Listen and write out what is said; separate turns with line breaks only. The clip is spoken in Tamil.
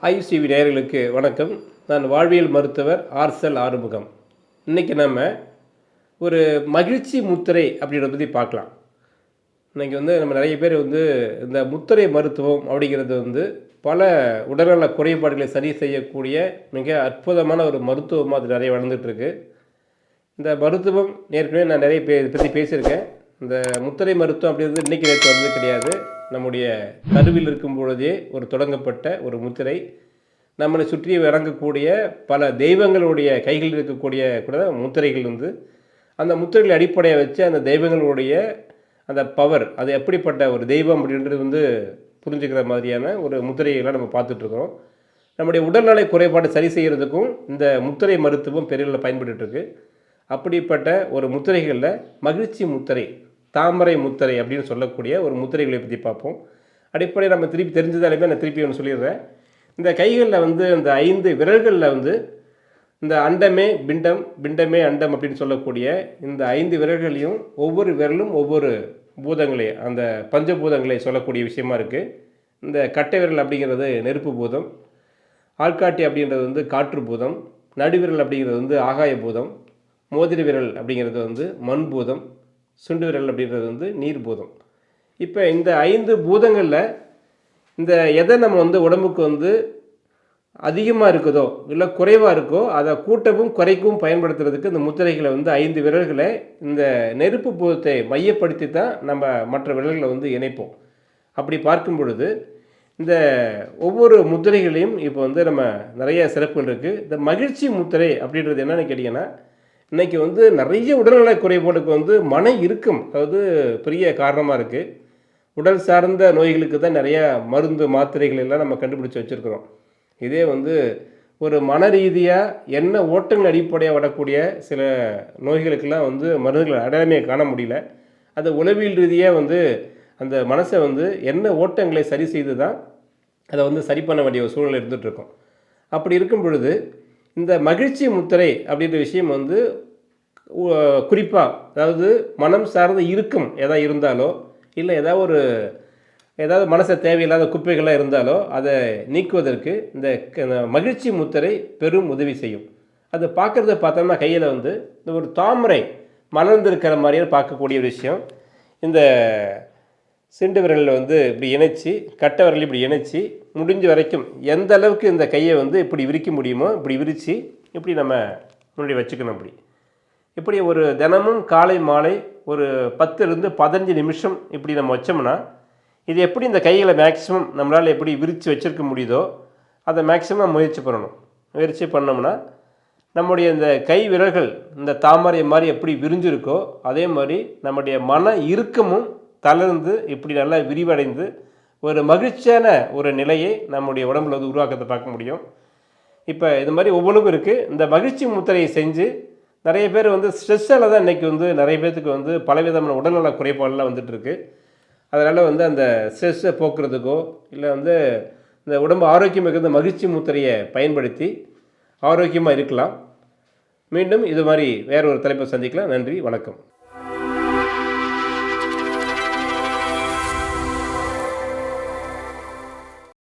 ஐசிவி நேயர்களுக்கு வணக்கம். நான் வாழ்வியல் மருத்துவர் ஆர்சல் ஆறுமுகம். இன்றைக்கி நம்ம ஒரு மகிழ்ச்சி முத்திரை அப்படின்றத பற்றி பார்க்கலாம். இன்றைக்கி நம்ம நிறைய பேர் இந்த முத்திரை மருத்துவம் அப்படிங்கிறது பல உடல்நல குறைபாடுகளை சரி செய்யக்கூடிய மிக அற்புதமான ஒரு மருத்துவமாக அது நிறைய வளர்ந்துட்டுருக்கு. இந்த மருத்துவம் ஏற்கனவே நான் நிறைய இதை பற்றி பேசியிருக்கேன். இந்த முத்திரை மருத்துவம் அப்படிங்கிறது இன்றைக்கி நேற்று வந்தது கிடையாது. நம்முடைய கருவில் இருக்கும் பொழுதே ஒரு தொடங்கப்பட்ட ஒரு முத்திரை. நம்மளை சுற்றி இறங்கக்கூடிய பல தெய்வங்களுடைய கைகளில் இருக்கக்கூடிய கூட முத்திரைகள் அந்த முத்திரைகளை அடிப்படையை வச்சு அந்த தெய்வங்களுடைய அந்த பவர், அது எப்படிப்பட்ட ஒரு தெய்வம் அப்படின்றது புரிஞ்சுக்கிற மாதிரியான ஒரு முத்திரைகளை நம்ம பார்த்துட்ருக்கோம். நம்முடைய உடல்நலை குறைபாடு சரி செய்கிறதுக்கும் இந்த முத்திரை மருத்துவம் பெரிய பயன்பட்டுருக்கு. அப்படிப்பட்ட ஒரு முத்திரைகளில் மகிழ்ச்சி முத்திரை, தாமரை முத்திரை அப்படின்னு சொல்லக்கூடிய ஒரு முத்திரைகளை பற்றி பார்ப்போம். அடிப்படையில் நம்ம திருப்பி தெரிஞ்சதாலுமே நான் திருப்பி ஒன்று சொல்லிடுறேன். இந்த கைகளில் இந்த 5 விரல்களில் இந்த அண்டமே பிண்டம், பிண்டமே அண்டம் அப்படின்னு சொல்லக்கூடிய இந்த 5 விரல்களையும் ஒவ்வொரு விரலும் ஒவ்வொரு பூதங்களை, அந்த பஞ்சபூதங்களை சொல்லக்கூடிய விஷயமா இருக்குது. இந்த கட்டை விரல் அப்படிங்கிறது நெருப்பு பூதம், ஆள்காட்டி அப்படின்றது காற்று பூதம், நடுவிரல் அப்படிங்கிறது ஆகாய பூதம், மோதிர விரல் அப்படிங்கிறது மண் பூதம், சுண்டு விரல் அப்படின்றது நீர் பூதம். இப்போ இந்த 5 பூதங்களில் இந்த எதை நம்ம உடம்புக்கு அதிகமாக இருக்குதோ இல்லை குறைவாக இருக்கோ அதை கூட்டவும் குறைக்கவும் பயன்படுத்துறதுக்கு இந்த முத்திரைகளை 5 விரல்களை இந்த நெருப்பு பூதத்தை மையப்படுத்தி தான் நம்ம மற்ற விரல்களை இணைப்போம். அப்படி பார்க்கும் பொழுது இந்த ஒவ்வொரு முத்திரைகளையும் இப்போ நம்ம நிறைய சிறப்புகள் இருக்குது. இந்த மகிழ்ச்சி முத்திரை அப்படின்றது என்னென்னு கேட்டிங்கன்னா, இன்றைக்கி நிறைய உடல்நல குறைபாடுக்கு மன இறுக்கம், அதாவது பெரிய காரணமாக இருக்குது. உடல் சார்ந்த நோய்களுக்கு தான் நிறையா மருந்து மாத்திரைகள் எல்லாம் நம்ம கண்டுபிடிச்சி வச்சுருக்கிறோம். இதே ஒரு மன ரீதியாக என்ன ஓட்டங்கள் அடிப்படையாக வரக்கூடிய சில நோய்களுக்கெல்லாம் மருந்துகள் அடையாளமே காண முடியல. அது உளவியல் ரீதியாக அந்த மனசை என்ன ஓட்டங்களை சரி செய்து தான் அதை சரி பண்ண வேண்டிய ஒரு சூழ்நிலை இருந்துகிட்ருக்கோம். அப்படி இருக்கும் பொழுது இந்த மகிழ்ச்சி முத்திரை அப்படின்ற விஷயம் குறிப்பாக, அதாவது மனம் சார்ந்த இறுக்கம் எதாவது இருந்தாலோ இல்லை ஏதாவது மனசை தேவையில்லாத குப்பைகளாக இருந்தாலோ அதை நீக்குவதற்கு இந்த மகிழ்ச்சி முத்திரை பெரும் உதவி செய்யும். அது பார்க்குறத பார்த்தோம்னா கையில் இந்த ஒரு தாமரை மலர்ந்திருக்கிற மாதிரியே பார்க்கக்கூடிய விஷயம். இந்த சிண்டு விரலில் இப்படி இணைச்சி, கட்டை விரல் இப்படி இணைச்சி, முடிஞ்ச வரைக்கும் எந்த அளவுக்கு இந்த கையை இப்படி விரிக்க முடியுமோ இப்படி விரித்து இப்படி நம்ம முன்னாடி வச்சுக்கணும். இப்படி ஒரு தினமும் காலை மாலை ஒரு 10லிருந்து 15 நிமிஷம் இப்படி நம்ம வச்சோம்னா, இது எப்படி இந்த கைகளை மேக்ஸிமம் நம்மளால் எப்படி விரித்து வச்சுருக்க முடியுதோ அதை மேக்ஸிமம் முயற்சி பண்ணணும். முயற்சி பண்ணோம்னா நம்முடைய இந்த கை விரல்கள் இந்த தாமரை மாதிரி எப்படி விரிஞ்சிருக்கோ அதே மாதிரி நம்முடைய மன இறுக்கமும் தளர்ந்து இப்படி நல்லா விரிவடைந்து ஒரு மகிழ்ச்சியான ஒரு நிலையை நம்முடைய உடம்புல உருவாக்கத்தை பார்க்க முடியும். இப்போ இது மாதிரி ஒவ்வொன்றுக்கும் இருக்குது. இந்த மகிழ்ச்சி முத்திரையை செஞ்சு நிறைய பேர் ஸ்ட்ரெஸ்ஸால் தான் இன்றைக்கி நிறைய பேர்த்துக்கு பலவிதமான உடல்நல குறைபாடெலாம் வந்துட்டுருக்கு. அதனால் அந்த ஸ்ட்ரெஸ்ஸை போக்குறதுக்கோ இல்லை இந்த உடம்பு ஆரோக்கியம் இருக்கிற மகிழ்ச்சி முத்திரையை பயன்படுத்தி ஆரோக்கியமாக இருக்கலாம். மீண்டும் இது மாதிரி வேறு ஒரு தலைப்பை சந்திக்கலாம். நன்றி, வணக்கம்.